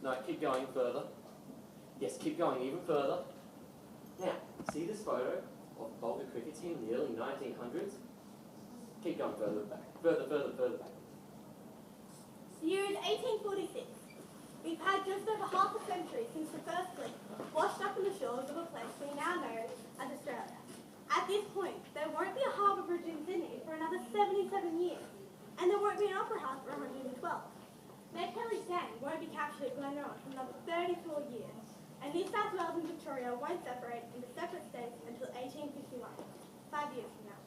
No, keep going further. Yes, keep going even further. Now, see this photo of the Bolger cricket team in the early 1900s? Keep going further back. Further back. The year is 1846. We've had just over half a century since the first fleet washed up on the shores of a place we now know as Australia. At this point, there won't be a harbour bridge in Sydney for another 77 years, and there won't be an opera house for 112. Ned Kelly's gang won't be captured at Glenrowan for another 34 years, and New South Wales and Victoria won't separate into separate states until 1851, 5 years from now.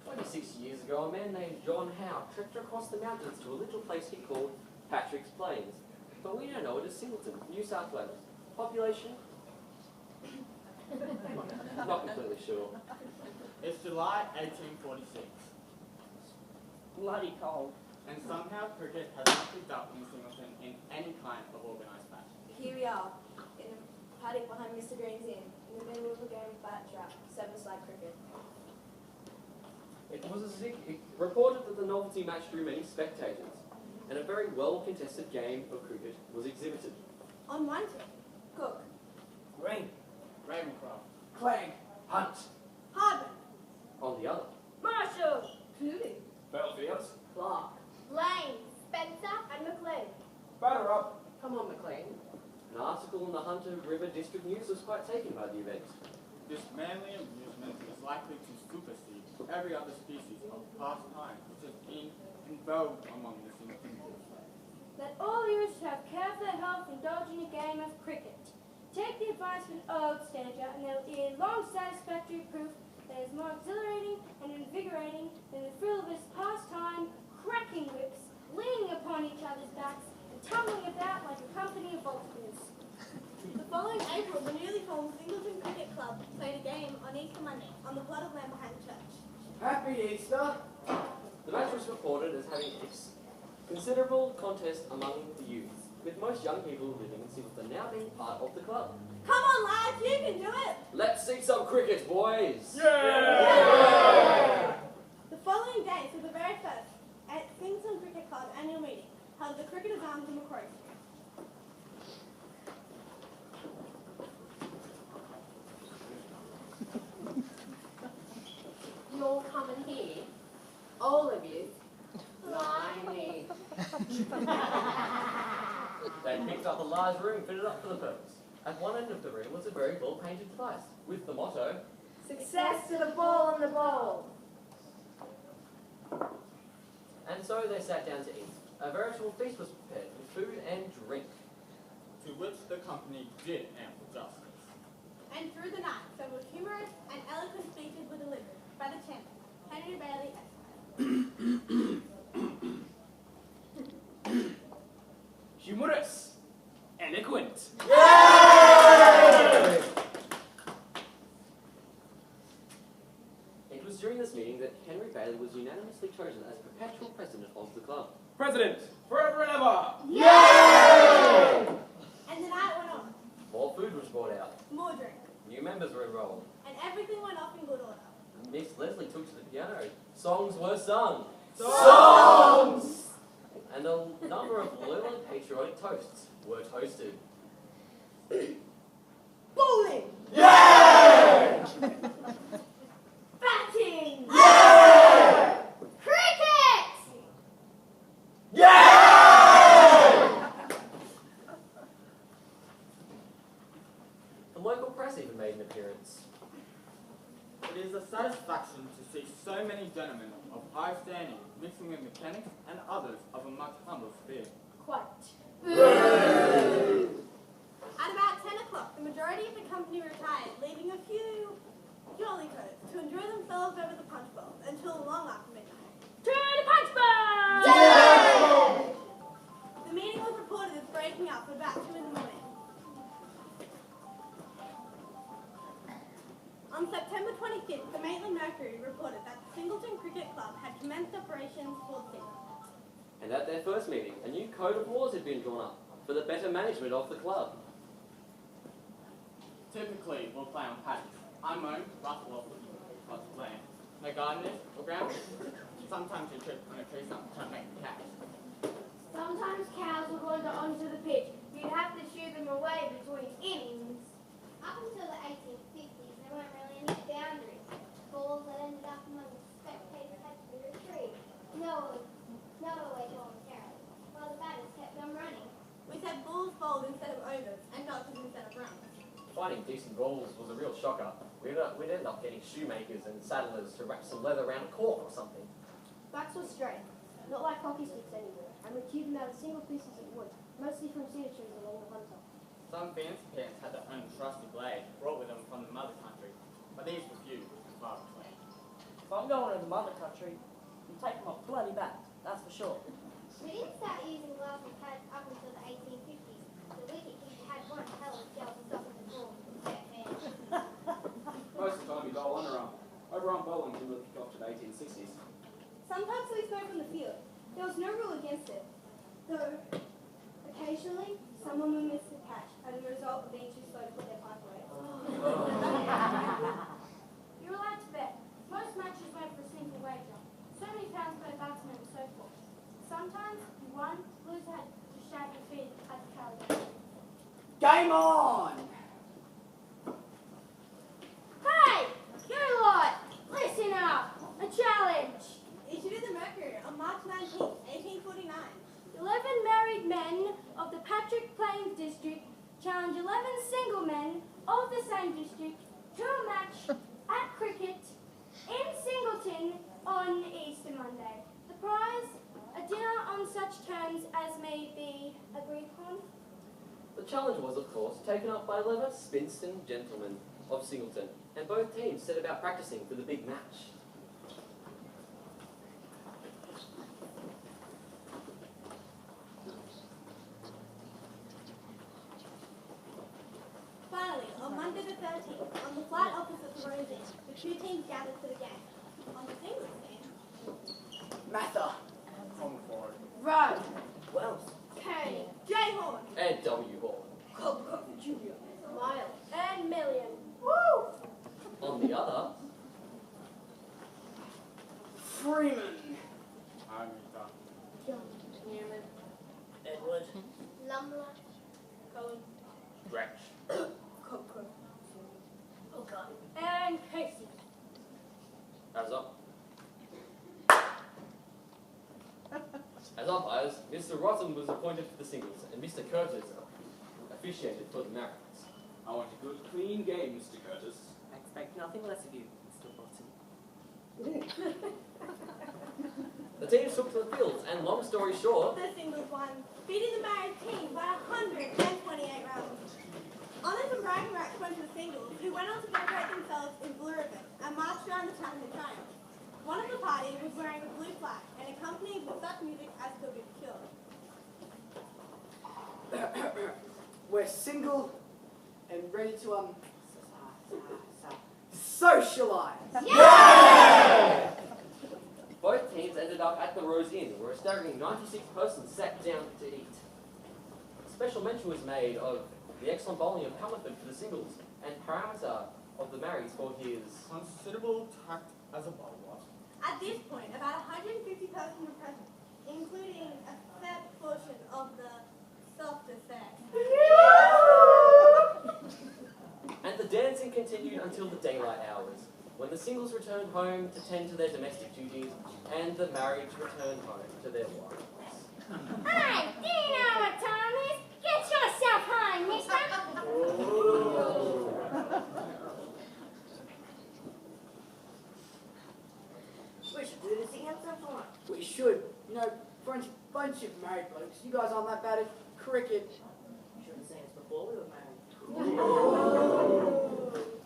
26 years ago, a man named John Howe trekked across the mountains to a little place he called Patrick's Plains, but we now know it as Singleton, New South Wales. Population? Not completely sure. It's July 1846, Bloody cold. and somehow cricket has not picked up in Singleton in any kind of organised fashion. Here we are, in the paddock behind Mr. Green's Inn, in the middle of a game of bat trap, seven-side cricket. It reported that the novelty match drew many spectators, and a very well-contested game of cricket was exhibited. On one team, Cook, Green. Ravencroft, Clegg. Hunt. Hardman, On the other, Marshall, Clooney, Belfields. Clark, Lane, Spencer, and McLean. Batter up. Come on, McLean. an article in the Hunter River District News was quite taken by the event. this manly amusement is likely to supersede every other species of pastime which is in vogue among the Singleton youth. Let all viewers who have care for their health indulge in a game of cricket. Take the advice of an old stager, and there will be a long satisfactory proof that is more exhilarating and invigorating than the thrill of this pastime, cracking whips, leaning upon each other's backs, and tumbling about like a company of vultures. The following April, the newly formed Singleton Cricket Club played a game on Easter Monday on the plot of land behind the church. Happy Easter. The match was reported as having considerable contest among the youths, with most young people living in Singleton now being part of the club. Come on, lads, you can do it! Let's see some cricket, boys! Yeah! The following day saw the very first at Singleton Cricket Club annual meeting held at the Cricketers' Arms in Macquarie Street. You're coming here, all of you. Blimey. They picked up a large room fitted up for the purpose. At one end of the room was a very well-painted device, with the motto, Success to the ball and the bowl. and so they sat down to eat. A veritable feast was prepared with food and drink. To which the company did ample justice. And through the night, several humorous and eloquent speeches were delivered by the chairman, Henry Bailey Esquire. Humorous. Eloquent. It was during this meeting that Henry Bailey was unanimously chosen as perpetual president of the club. President. Forever and ever. And the night went on, More food was brought out. more drink, New members were enrolled. and everything went off in good order. Miss Leslie took to the piano. Songs were sung. Songs! And a number of loyal and patriotic toasts were toasted. Bowling! Yeah! Batting! Yeah! Cricket! Yeah! The local press even made an appearance. It is a satisfaction to see so many gentlemen of high standing mixing with mechanics and others of a much humbler sphere. Quite. At about 10 o'clock, the majority of the company retired, leaving a few jolly coats to enjoy themselves over the punch bowls until long after midnight. To the punch bowl! The meeting was reported as breaking up at about 2 in the morning. On September 25th, the Maitland Mercury reported that the Singleton Cricket Club had commenced operations for the season. And at their first meeting, a new code of laws had been drawn up for the better management of the club. Typically, we'll play on paddocks. I mow, rustle off the land. No gardeners or ground. Sometimes you trip on a tree stump trying to make a catch. Sometimes cows will wander onto the pitch. We between innings. Up until the 1850s, there weren't really any boundaries. Balls that ended up among the spectators had to be retrieved. No away voluntarily, while the batters kept on running. We said balls bowled instead of overs, and notches instead of runs. Finding decent balls was a real shocker. We'd end up getting shoemakers and saddlers to wrap some leather around a cork or something. Backs were straight, not like hockey sticks anymore, and we cubed them out of single pieces of wood, mostly from cedar trees along the hunter. Some fancy pants had their own trusty blade brought with them from the mother country, but these were few and far between. If I'm going to the mother country, I'm taking my bloody bat, that's for sure. We didn't start using gloves and pads up until the 1850s. The wicketkeeper had one hell of a gel to stop the ball from set hands. Most of the time you bowl underarm. Overarm bowling didn't really kick off to the 1860s. Sometimes we spoke from the field. There was no rule against it, though occasionally someone would miss the catch as a result of being too slow to put their pipe away. You're allowed to bet. Most matches went for a single wager. So many pounds per batsman and so forth. Sometimes you won, loser had to shag your feet at the tally. Game on! Hey! You lot! Listen up! A challenge! Issued in the Mercury on March 19, 1849. 11 married men of the Patrick Plains district challenge 11 single men of the same district to a match at cricket in Singleton on Easter Monday. The prize, a dinner on such terms as may be agreed upon. The challenge was, of course, taken up by 11 spinster gentlemen of Singleton, and both teams set about practicing for the big match. Finally, on Monday the 13th, on the flat opposite the Rose Inn, the two teams gathered for the game. On the singles team, Mather. Home forward. Row, Wells. Kane, J Horn, And W. Hall. Lyle, and Million. On the other, Freeman. Armita. Newman. Edward. Lumber, Colin, Stretch. and Casey. as up. As umpires, Mr. Rotten was appointed for the singles, and Mr. Curtis officiated for the marrieds. I want a good, clean game, Mr. Curtis. I expect nothing less of you, Mr. Watson. The teams took to the fields, and long story short, the singles won, beating the married team by 128 runs. Honours and bragging rights went to the singles, who went on to decorate themselves in blue ribbon and marched around the town in triumph. One of the party was wearing a blue flag and accompanied with such music as could be procured. We're single and ready to socialise. both teams ended up at the Rose Inn, where a staggering 96 persons sat down to eat. Special mention was made of the excellent bowling of Hamilton for the singles, and Parameter of the marrieds for his Considerable tact as a bowler. At this point, about 150 persons were present, including a fair portion of the softer sex. And the dancing continued until the daylight hours, when the singles returned home to tend to their domestic duties, and the marrieds returned home to their wives. Hey, do you know what time is? Get yourself home, mister. We should do this again sometime. We should. You know, bunch of married blokes. You guys aren't that bad at cricket. You should have seen us before we were married.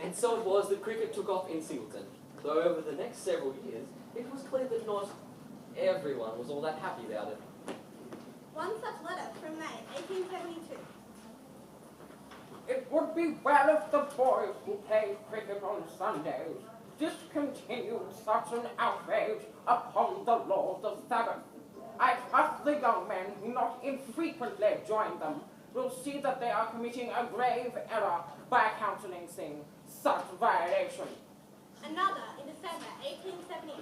And so it was that cricket took off in Singleton, though over the next several years, it was clear that not everyone was all that happy about it. One such letter from May 1872. It would be well if the boys who play cricket on Sundays discontinued such an outrage upon the laws of Sabbath. I trust the young men who not infrequently join them will see that they are committing a grave error by countenancing such violation. Another in December 1878.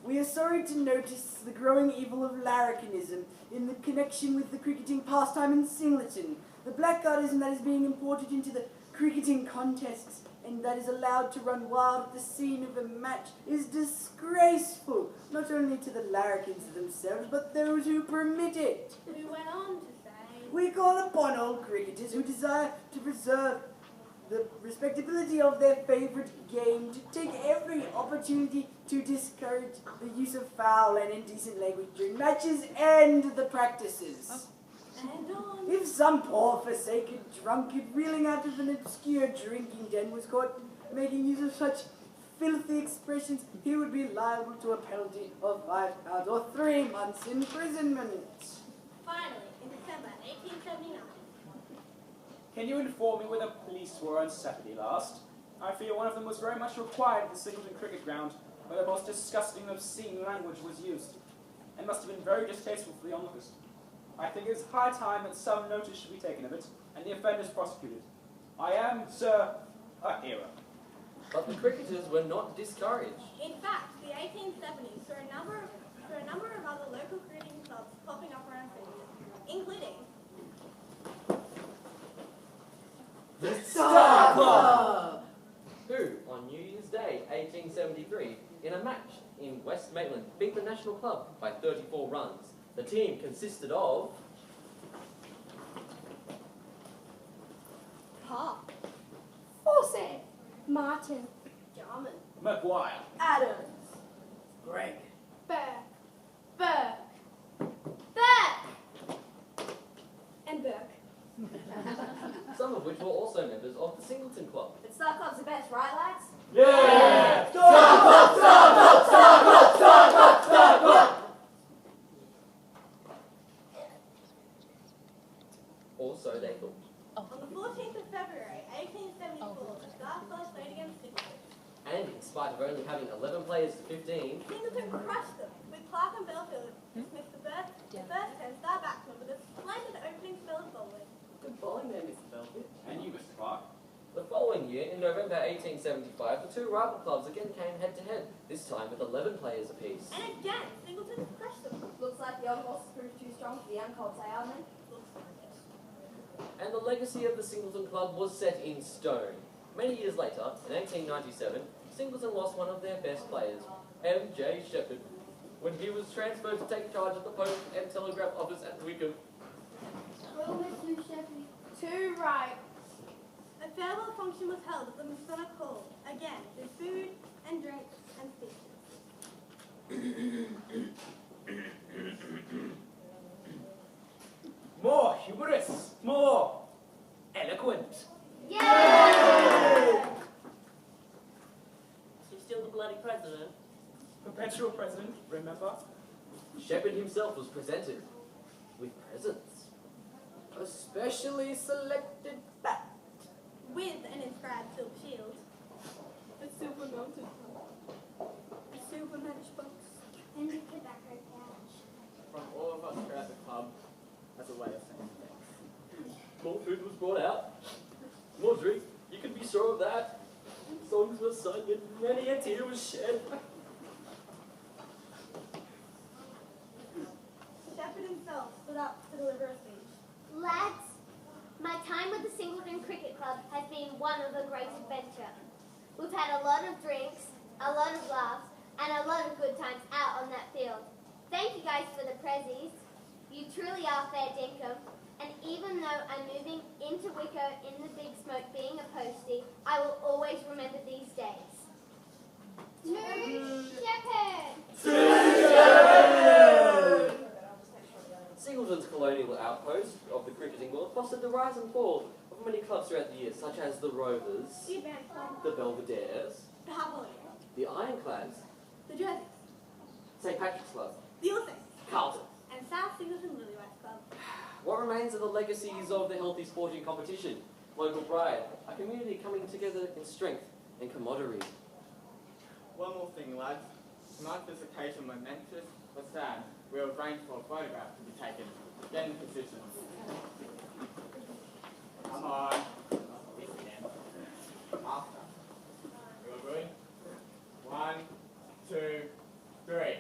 We are sorry to notice the growing evil of larrikinism in the connection with the cricketing pastime in Singleton. The blackguardism that is being imported into the cricketing contests and that is allowed to run wild at the scene of a match is disgraceful, not only to the larrikins themselves, but those who permit it. Who went on to say, We call upon all cricketers who desire to preserve the respectability of their favourite game to take every opportunity to discourage the use of foul and indecent language during matches and the practices. and on. If some poor forsaken drunkard reeling out of an obscure drinking den was caught making use of such filthy expressions, he would be liable to a penalty of £5 or 3 months' imprisonment. Finally, in December 1879, Can you inform me where the police were on Saturday last? I fear one of them was very much required at the Singleton cricket ground, where the most disgusting and obscene language was used, and must have been very distasteful for the onlookers. I think it is high time that some notice should be taken of it, and the offenders prosecuted. I am, sir, a hero. But the cricketers were not discouraged. in fact, the 1870s saw a number of other local cricketing clubs popping up around Singleton, including The Star Club! Who, on New Year's Day 1873, in a match in West Maitland, beat the National Club by 34 runs. The team consisted of Park, Fawcett, Martin, Jarman, Maguire. Adams, Greg. Burke, and Burke. some of which were also members of the Singleton Club. But Star Club's the best, right, lads? Yeah! Star Club! Star Club! Star Club! Star Club! Star Club! Also, they thought. On the 14th of February 1874, the Star Club played against Singleton. And in spite of only having 11 players to 15, Singleton crushed them, with Clark and Belfield dismissed the first 10-star batsman with a splendid opening spell of bowling. good bowling there, Mr. Belfield. And you, Mr. Clark. The following year, in November 1875, the two rival clubs again came head-to-head, this time with 11 players apiece. And again, Singleton crushed them. Looks like the old horses proved too strong for the young colts, eh, Armin? Looks like it. And the legacy of the Singleton Club was set in stone. Many years later, in 1897, Singleton lost one of their best players, M.J. Shepherd, when he was transferred to take charge of the Post and Telegraph Office at Wickham. Well, Mr. Sheppy, too right. A farewell function was held at the Masonic Hall, again with food and drink and speeches. More humorous, more eloquent. Yay! She's still the bloody president. Perpetual president, remember? Shepherd himself was presented with presents. A specially selected bat. With an inscribed silk shield, a silver mounted pump, a silver matchbox, And a tobacco pouch. From all of us here at the club, as a way of saying thanks. More food was brought out. More drink, you can be sure of that. Songs were sung and many a tear was shed. Shepherd himself stood up to deliver a speech. Lads, my time with the Singleton Cricket Club has been one of a great adventure. We've had a lot of drinks, a lot of laughs, and a lot of good times out on that field. Thank you guys for the prezzies. You truly are fair dinkum. And even though I'm moving into Wicker in the big smoke being a postie, I will always remember these days. To Shepherd! Singleton's colonial outpost of the cricketing world fostered the rise and fall of many clubs throughout the years, such as the Rovers, The Advance Club, the Belvederes, the Harponier, the Ironclads, the Jerseys, St. Patrick's Club, the Orphans, Carlton. and South Singleton Lillywhite Club. What remains are the legacies of the healthy sporting competition, local pride, a community coming together in strength and camaraderie. One more thing, lads. To mark this occasion momentous but sad, we will arrange for a photograph to be taken. Get in position. Come on. This again. After. We are good? 1, 2, 3.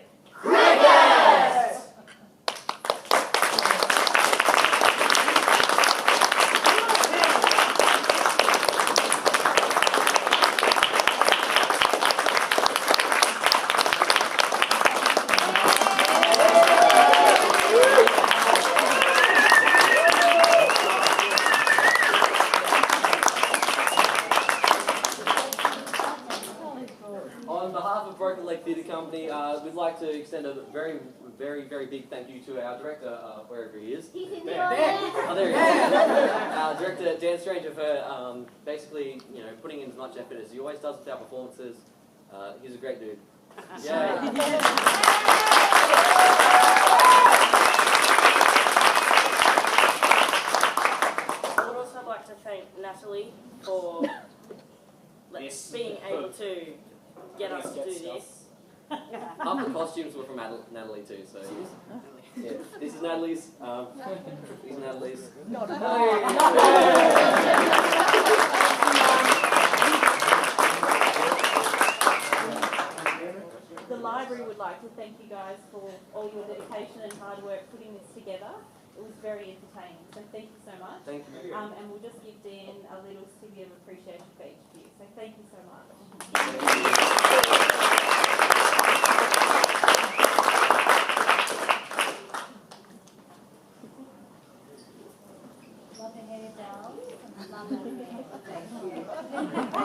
On behalf of Broken Leg Theatre Company, we'd like to extend a very, very big thank you to our director, wherever he is. He's in the There. audience. Oh, there he is. Our director, Dan Stranger, for basically, putting in as much effort as he always does with our performances. He's a great dude. I would also like to thank Natalie for Yes. being able to get us to do this. Half the costumes were from Natalie too, so yeah. This is Natalie's. These are Natalie's. The library would like to thank you guys for all your dedication and hard work putting this together. It was very entertaining, so thank you so much. Thank you. And we'll just give Dan a little sticky of appreciation for each of you. So thank you so much. Love to hand it down. Love that. Thank you.